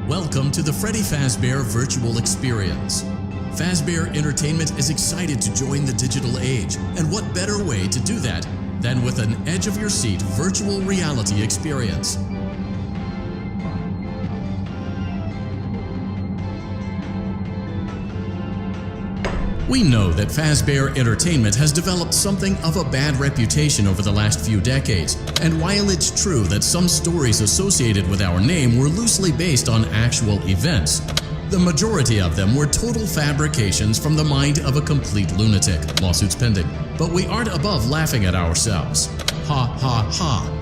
Welcome to the Freddy Fazbear Virtual Experience. Fazbear Entertainment is excited to join the digital age, and what better way to do that than with an edge-of-your-seat virtual reality experience. We know that Fazbear Entertainment has developed something of a bad reputation over the last few decades, and while it's true that some stories associated with our name were loosely based on actual events, the majority of them were total fabrications from the mind of a complete lunatic, lawsuits pending. But we aren't above laughing at ourselves. Ha ha ha.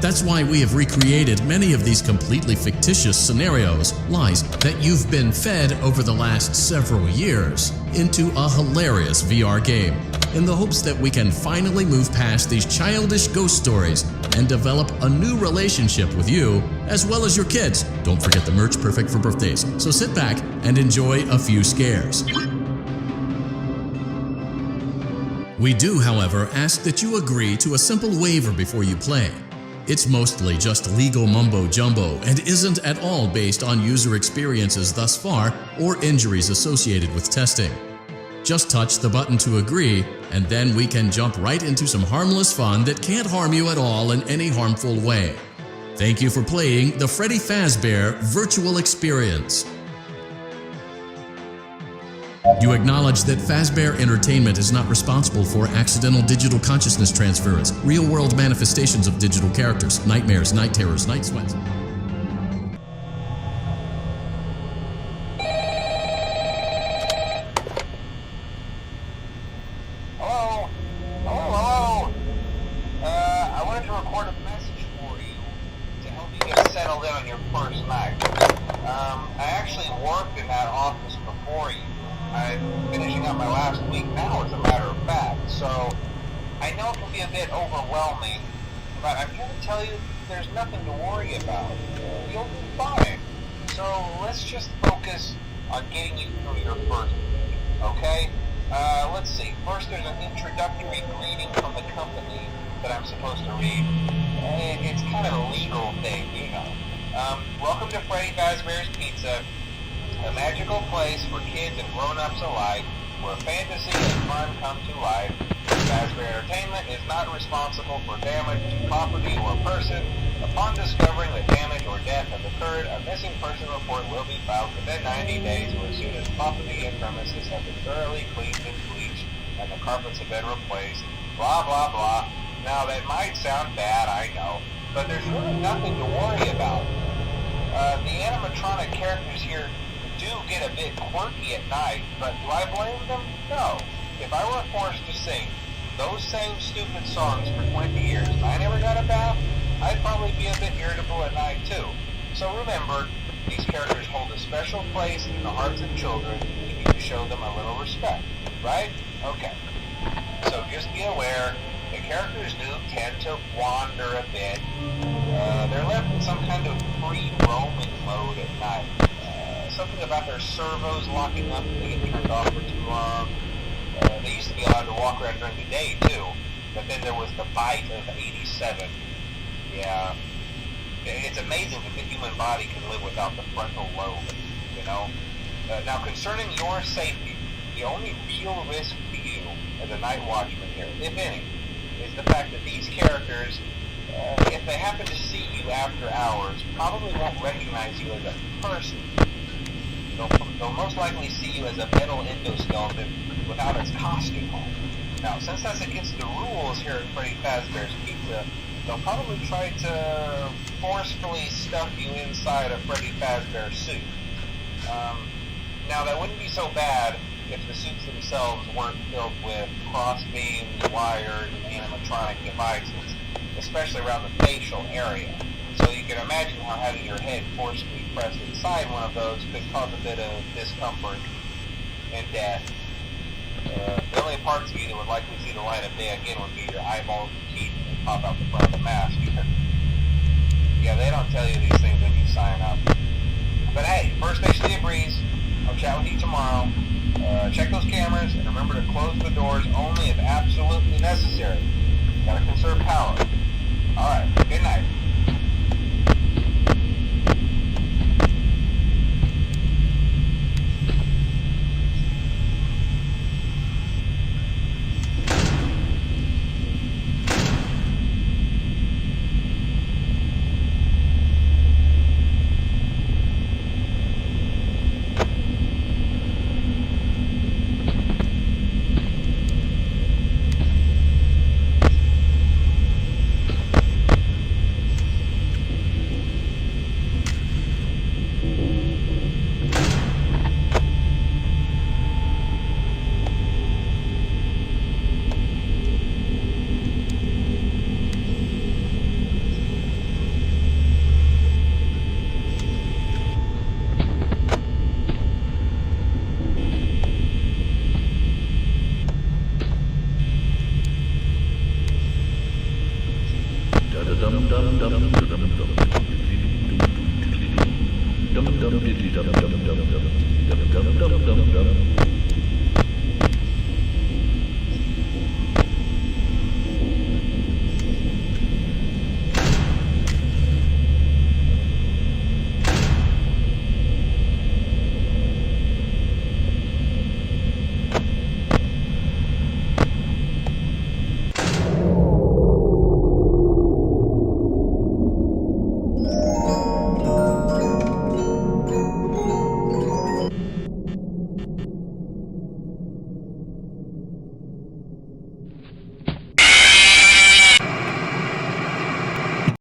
That's why we have recreated many of these completely fictitious scenarios, lies that you've been fed over the last several years, into a hilarious VR game, in the hopes that we can finally move past these childish ghost stories and develop a new relationship with you, as well as your kids. Don't forget the merch, perfect for birthdays. So sit back and enjoy a few scares. We do, however, ask that you agree to a simple waiver before you play. It's mostly just legal mumbo-jumbo and isn't at all based on user experiences thus far or injuries associated with testing. Just touch the button to agree, and then we can jump right into some harmless fun that can't harm you at all in any harmful way. Thank you for playing the Freddy Fazbear Virtual Experience. You acknowledge that Fazbear Entertainment is not responsible for accidental digital consciousness transference, real-world manifestations of digital characters, nightmares, night terrors, night sweats. Hello? Hello? I wanted to record a message for you to help you get settled in on your first night. I actually worked in that office before you. I'm finishing up my last week now, as a matter of fact, so I know it can be a bit overwhelming, but I'm here to tell you there's nothing to worry about. You'll be fine. So let's just focus on getting you through your first week, okay? Let's see. First, there's an introductory greeting from the company that I'm supposed to read. It's kind of a legal thing, you know. Welcome to Freddy Fazbear's Pizza, a magical place for kids and grown-ups alike, where fantasy and fun come to life. Fazbear Entertainment is not responsible for damage to property or person. Upon discovering that damage or death has occurred, a missing person report will be filed within 90 days or as soon as property and premises have been thoroughly cleaned and bleached and the carpets have been replaced. Blah, blah, blah. Now, that might sound bad, I know, but there's really nothing to worry about. The animatronic characters here do get a bit quirky at night, but do I blame them? No. If I were forced to sing those same stupid songs for 20 years and I never got a bath, I'd probably be a bit irritable at night too. So remember, these characters hold a special place in the hearts of children, and you need to show them a little respect, right? Okay. So just be aware, the characters do tend to wander a bit. They're left in some kind of free roaming mode at night. Something about their servos locking up and they get turned off for too long. They used to be allowed to walk around during the day too, but then there was the bite of 87. Yeah, it's amazing that the human body can live without the frontal lobe, you know. Now concerning your safety, the only real risk to you as a night watchman here, if any, is the fact that these characters, if they happen to see you after hours, probably won't recognize you as a person. They'll most likely see you as a metal endoskeleton without its costume on. Now, since that's against the rules here at Freddy Fazbear's Pizza, they'll probably try to forcefully stuff you inside a Freddy Fazbear suit. Now, that wouldn't be so bad if the suits themselves weren't filled with cross-beams, wires, and animatronic devices, especially around the facial area. So you can imagine how having your head forcefully pressed inside one of those could cause a bit of discomfort and death. The only parts of you that would likely see the light of day again would be your eyeballs and teeth that pop out the front of the mask. Yeah, they don't tell you these things when you sign up. But hey, first station of the breeze. I'll chat with you tomorrow. Check those cameras and remember to close the doors only if absolutely necessary. Gotta conserve power. Alright, good night. dum dum